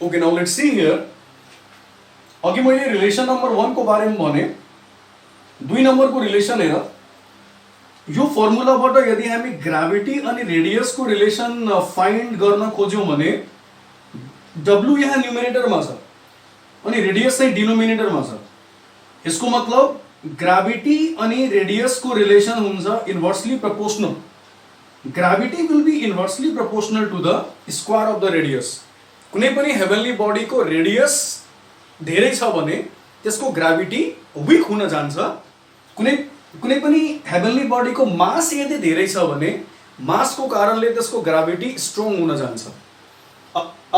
Okay now let's see here अघि मैले relation number 1 को बारेमा भने 2 नम्बरको रिलेसन हेर यो फर्मुलाबाट यदि हामी ग्राभिटी अनि रेडियस को रिलेसन फाइन्ड गर्न खोज्यौं भने W यहाँ न्यूमरेटरमा छ अनि रेडियस चाहिँ डिनोमिनेटरमा छ यसको मतलब ग्राभिटी अनि रेडियस को रिलेसन हुन्छ inversely proportional gravity will be inversely proportional to the square of the radius कुनै पनि हेभनली बडी को रेडियस धेरै छ भने त्यसको ग्राभिटी वीक हुन जान्छ कुनै पनि हेभनली बडी को मास यदि धेरै छ भने मास को कारणले त्यसको ग्राभिटी स्ट्रङ हुन जान्छ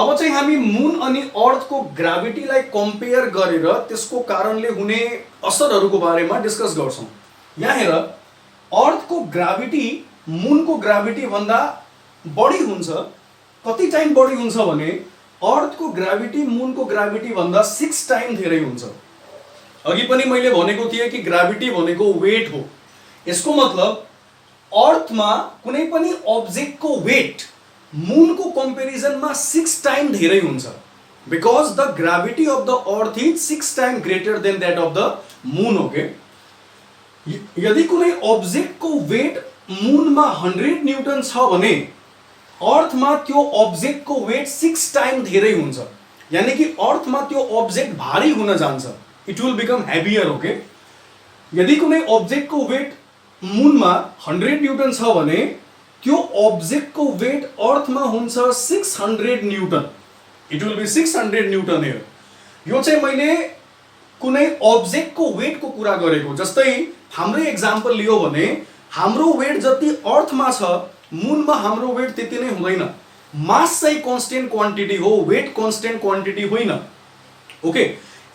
अब चाहिँ हामी मून अनि अर्थ को ग्राभिटी लाई कम्पेयर गरेर त्यसको कारणले हुने असरहरूको बारेमा डिस्कस गर्छौं यहाँ हेर अर्थ को ग्राभिटी मून को ग्राभिटी भन्दा बढी हुन्छ कति टाइम बढी हुन्छ भने अर्थ को ग्राभिटी मून को ग्राभिटी भन्दा 6 टाइम धेरै हुन्छ अघि पनि मैले भनेको थिए कि ग्राभिटी भनेको वेट हो यसको मतलब अर्थमा कुनै पनि अब्जेक्ट को वेट मून को कंपैरिजन में 6 टाइम धेरै हुन्छ because the gravity of the earth is 6 time greater than that of the moon okay यदि कुनै ऑब्जेक्ट को वेट मून में 100 न्यूटन छ भने अर्थ में त्यो ऑब्जेक्ट को वेट 6 टाइम धेरै हुन्छ यानी कि अर्थ में त्यो ऑब्जेक्ट भारी हुन जान्छ it will become heavier okay यदि कुनै ऑब्जेक्ट को वेट मून में 100 न्यूटन छ भने त्यो ऑब्जेक्ट को वेट अर्थ में हुन्छ 600 newton it will be 600 newton here यो चाहिँ मैले कुनै ऑब्जेक्ट को वेट को कुरा गरेको जस्तै हाम्रो एक्जाम्पल लियो भने हाम्रो वेट जति अर्थ में छ मून में हाम्रो वेट त्यति नै हुँदैन मास चाहिँ कांस्टेंट क्वांटिटी हो वेट कांस्टेंट क्वांटिटी होइन ओके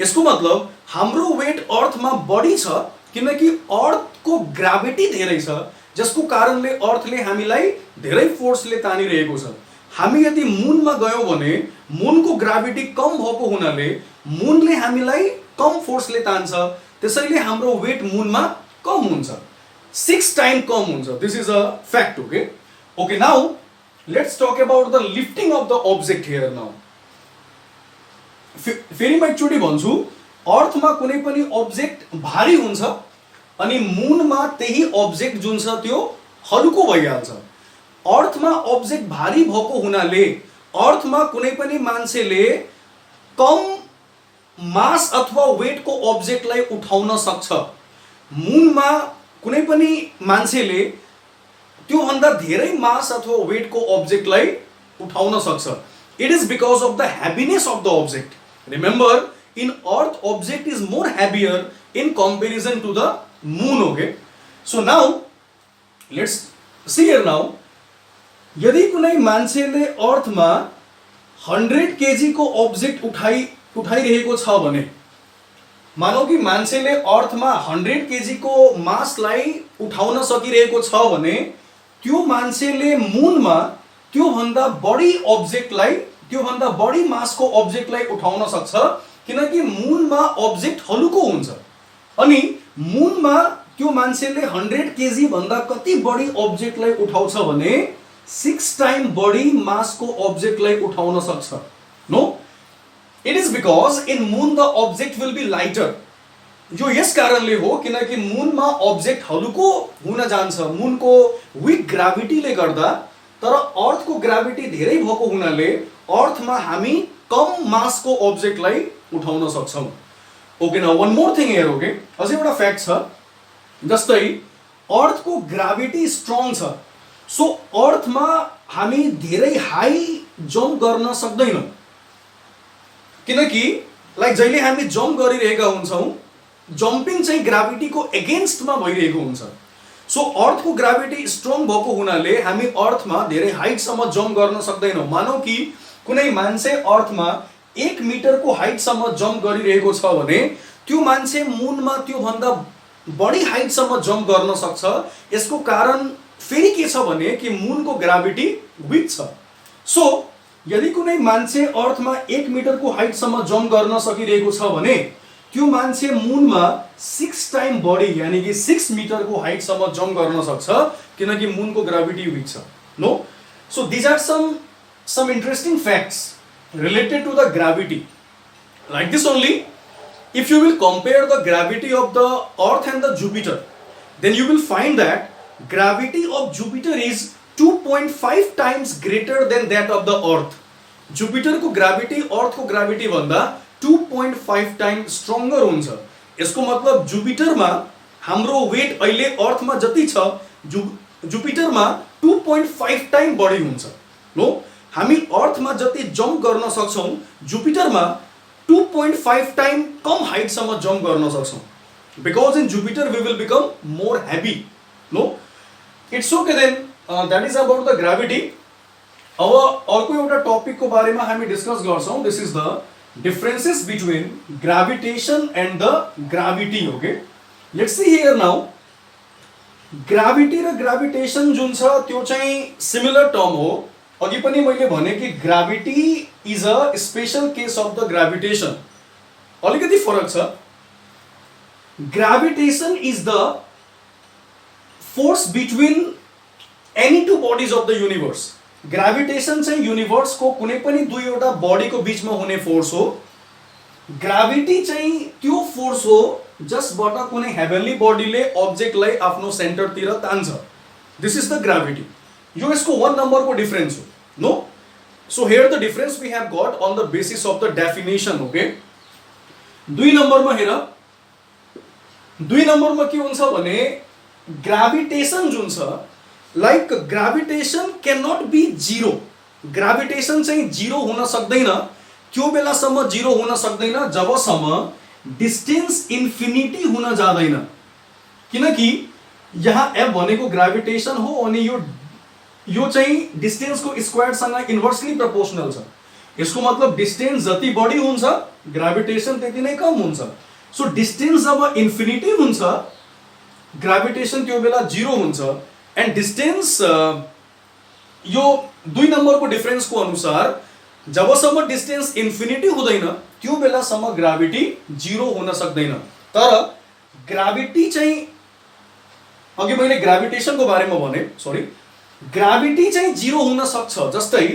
यसको मतलब हाम्रो वेट अर्थ में बढी छ किनकि अर्थ को ग्रेविटी धेरै छ जसको कारणले अर्थले हामीलाई धेरै फोर्सले तानिरहेको छ हामी यदि मूनमा गयौं भने मूनको ग्रेविटी कम भएको हुनाले मूनले हामीलाई कम फोर्सले तान्छ त्यसैले हाम्रो वेट मूनमा कम हुन्छ 6 टाइम कम हुन्छ this is a fact okay okay now let's talk about the lifting of the object here now फेरि म एकचोटी भन्छु अर्थमा कुनै पनि ऑब्जेक्ट भारी हुन्छ अनि मूनमा त्यही ऑब्जेक्ट जुन छ त्यो हल्को भइहाल्छ अर्थमा ऑब्जेक्ट भारी भएको हुनाले अर्थमा कुनै पनि मान्छेले कम मास अथवा वेट को ऑब्जेक्टलाई उठाउन सक्छ मूनमा कुनै पनि मान्छेले त्यो भन्दा धेरै मास अथवा वेट को ऑब्जेक्टलाई उठाउन सक्छ it is because of the heaviness of the object remember in earth object is more heavier in comparison to the moon okay so now let's see here now यदि कुनै मान्छेले अर्थमा 100 केजी को ऑब्जेक्ट उठाइरहेको छ भने मानौ कि मान्छेले अर्थमा 100 केजी को मासलाई उठाउन सकिरहेको छ भने त्यो मान्छेले मूनमा त्यो भन्दा बढी ऑब्जेक्टलाई त्यो भन्दा बढी मास को ऑब्जेक्टलाई उठाउन सक्छ किनकि मूनमा ऑब्जेक्ट हलुको हुन्छ अनि मूनमा त्यो मान्छेले 100 केजी भन्दा कति बढी ऑब्जेक्टलाई उठाउँछ भने 6 टाइम बढी मास को ऑब्जेक्टलाई उठाउन सक्छ no it is because in moon the object will be lighter यो यस कारणले हो किनकि मूनमा ऑब्जेक्ट हलुको हुन जान्छ मूनको वीक ग्रेविटीले गर्दा तर अर्थ को ग्रेविटी धेरै भएको हुनाले अर्थमा हामी कम मास को ऑब्जेक्टलाई उठाउन सक्छौं okay now one more thing here okay अझै एउटा फ्याक्ट छ जस्तै अर्थ को ग्रेविटी स्ट्रङ छ सो अर्थमा हामी धेरै हाई जम्प गर्न सक्दैनौं किनकि लाइक जहिले हामी जम्प गरिरहेका हुन्छौं जम्पिङ चाहिँ ग्रेविटी को एगेन्स्ट मा भइरहेको हुन्छ सो अर्थ को ग्रेविटी स्ट्रङ भएको हुनाले हामी अर्थमा धेरै हाइट सम्म जम्प गर्न सक्दैनौं मानौ कि कुनै मान्छे अर्थमा 1 मिटर को हाइट सम्म जम्प गरिरहेको छ भने त्यो मान्छे मूनमा त्यो भन्दा बढी हाइट सम्म जम्प गर्न सक्छ यसको कारण फेरि के छ भने कि मूनको ग्रेविटी वीक छ सो यदि कुनै मान्छे अर्थमा 1 मिटर को हाइट सम्म जम्प गर्न सकिरहेको छ भने त्यो मान्छे मूनमा 6 टाइम बढी यानी कि 6 मिटर को हाइट सम्म जम्प गर्न सक्छ किनकि मूनको ग्रेविटी वीक छ no so this are some interesting facts related to the gravity. Like this only, if you will compare the gravity of the Earth and the Jupiter, then you will find that gravity of Jupiter is 2.5 times greater than that of the Earth. Jupiter को gravity Earth को gravity भन्दा 2.5 time stronger हुन्छ। यसको मतलब Jupiter मा हाम्रो weight अहिले अर्थ मा जति छ जुपिटर मा 2.5 टाइम बढी हुन्छ। नो, हामी अर्थ मा जति जम्प गर्न सक्छौं जुपिटर मा 2.5 टाइम कम हाइट सम्म जम्प गर्न सक्छौं। Because in Jupiter we will become more heavy. No, it's okay then, that is about the gravity. अब अर्को एउटा टपिक को बारेमा हामी डिस्कस गर्छौं। This is the differences between gravitation and the gravity. Okay, let's see here now. Gravity र gravitation जुन छ त्यो चाहिँ similar term हो। अघि पनि मैले भने कि gravity is a special case of the gravitation। अलिकति फरक छ। Gravitation is the force between any two bodies of the universe। ग्रेभिटेशन चाहिँ युनिभर्स को कुनै पनि दुईवटा बडी को बीचमा हुने फोर्स हो। ग्रेभिटी चाहिँ त्यो फोर्स हो जसबाट कुनै हेभनली बडीले अब्जेक्टलाई आफ्नो सेन्टर तिर तान्छ। This is the gravity. यो यसको 1 नंबर को डिफरेंस हो। No, so here the difference we have got on the basis of the definition. Okay, 2 number मा हेर, 2 नंबर मा के हुन्छ भने ग्रेभिटेशन जुन छ, like gravitation can not be zero. Gravitation चाहिँ जीरो हुन सक्दैन। त्यो बेलासम्म जीरो हुन सक्दैन जबसम्म डिस्टेंस इन्फिनिटी हुन जाँदैन। किनकि यहाँ f भनेको ग्रेविटेशन हो अनि यो चाहिँ डिस्टेंस को स्क्वायर सँग इन्भर्सली प्रोपोर्शनल छ। यसको मतलब डिस्टेंस जति बढी हुन्छ ग्रेविटेशन त्यति नै कम हुन्छ। सो डिस्टेंस जब इन्फिनिटी हुन्छ ग्रेविटेशन त्यो बेला जीरो हुन्छ। एंड डिस्टेंस यो 2 नंबर को डिफरेंस को अनुसार जबसम्म डिस्टेंस इन्फिनिटी हुँदैन त्यो बेलासम्म ग्रेभिटी जीरो हुन सक्दैन। तर ग्रेभिटी चाहिँ अघि मैले ग्रेविटेशन को बारेमा भने, सरी, ग्रेभिटी चाहिँ जीरो हुन सक्छ। जस्तै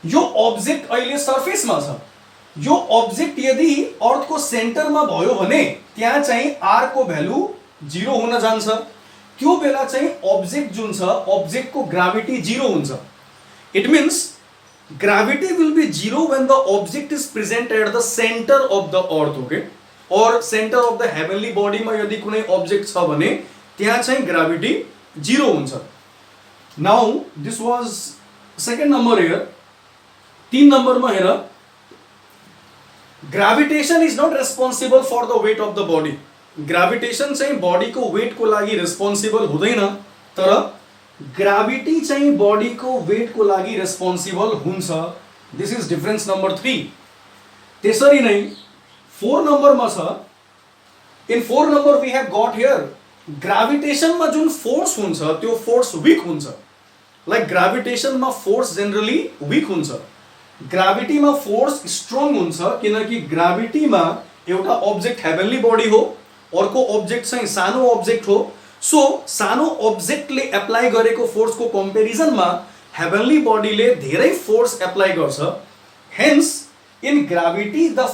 यो ऑब्जेक्ट अहिले सरफेसमा छ, यो ऑब्जेक्ट यदि अर्थ को सेन्टरमा भयो भने त्यहाँ चाहिँ r को भ्यालु जीरो हुन जान्छ। त्यो बेला चाहिँ ऑब्जेक्ट जुन छ ऑब्जेक्ट को ग्रेविटी जीरो हुन्छ। It means gravity will be zero when the object is present at the centre of the earth. Okay, और centre of the heavenly body में यदि कुनै ऑब्जेक्ट छ भने त्यहाँ चाहिँ ग्रेविटी जीरो हुन्छ। Now this was second number. Here 3 number में हेर, gravitation is not responsible for the weight of the body. Gravitation चाहिँ बॉडी को वेट को लागि रेस्पोन्सिबल हुँदैन, तर ग्रेविटी चाहिँ बॉडी को वेट को लागि रेस्पोन्सिबल हुन्छ। This is difference number 3। त्यसरी नै 4 नंबर मा छ। In 4 number we have got here gravitation मा जुन फोर्स हुन्छ त्यो फोर्स वीक हुन्छ। लाइक ग्रेविटेशन मा फोर्स जनरली वीक हुन्छ। ग्रेविटी मा फोर्स स्ट्रङ हुन्छ किनकि ग्रेविटी मा एउटा ऑब्जेक्ट हेभनली बॉडी हो, अर्को ऑब्जेक्ट चाहिँ सानो ऑब्जेक्ट हो। सो सानो ऑब्जेक्टले एप्लाई गरेको फोर्स को कम्पेरिजन मा हेभनली बॉडीले धेरै फोर्स एप्लाई गर्छ। Hence in gravity the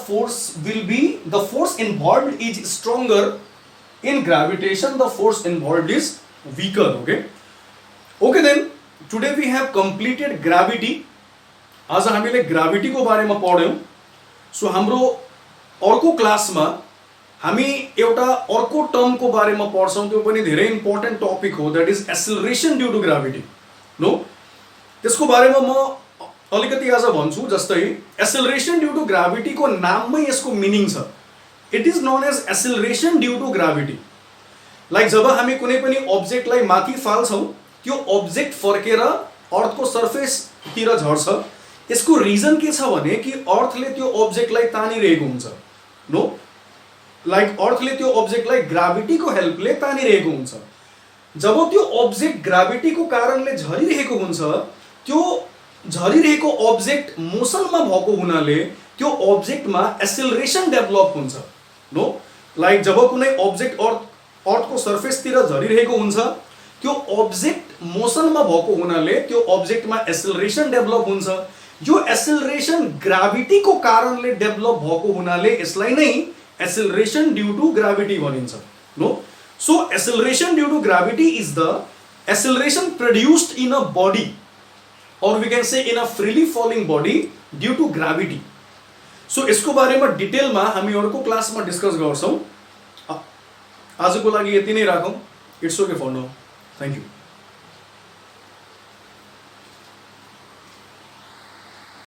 force involved is stronger. In gravitation the force involved is weaker. Okay then today we have completed gravity. आज हामीले ग्रेविटी को बारेमा पढ्यौं। सो हाम्रो अर्को क्लासमा हामी एउटा अर्को टर्म को बारेमा पढ्छौं। त्यो पनि धेरै इम्पोर्टेन्ट टपिक हो, that is acceleration due to gravity. No, त्यसको बारेमा म अलिकति आज भन्छु। जस्तै एक्सेलरेशन ड्यू टू ग्रेविटी को नाममै यसको मिनिङ छ। It is known as acceleration due to gravity. Like जब हामी कुनै पनि ऑब्जेक्टलाई माथि फाल्छौं त्यो ऑब्जेक्ट फर्केर अर्थ को सरफेस तिर झर्छ। यसको रिजन के छ भने कि अर्थले त्यो ऑब्जेक्टलाई तानिरहेको हुन्छ। नो, लाइक अर्थले त्यो ऑब्जेक्टलाई ग्रेविटी को हेल्पले तानिरहेको हुन्छ। जब त्यो ऑब्जेक्ट ग्रेविटी को कारणले झरिरहेको हुन्छ त्यो झरिरहेको ऑब्जेक्ट मोसनमा भएको हुनाले त्यो ऑब्जेक्टमा एक्सेलरेशन डेभलप हुन्छ। नो, लाइक जब कुनै ऑब्जेक्ट अर्थ को सरफेस तिर झरिरहेको हुन्छ त्यो ऑब्जेक्ट मोसनमा भएको हुनाले त्यो ऑब्जेक्टमा एक्सेलरेशन डेभलप हुन्छ। जो एसेलरेशन ग्राभिटी को कारणले डेभलप भएको हुनाले यसलाई नै एसेलरेशन ड्यू टू ग्राभिटी भनिन्छ no so acceleration due to gravity is the acceleration produced in a body or we can say in a freely falling body due to gravity. So यसको बारेमा डिटेलमा हामी अर्को क्लासमा डिस्कस गर्छौं. आजको लागि यति नै राखौं. It's okay for now. Thank you.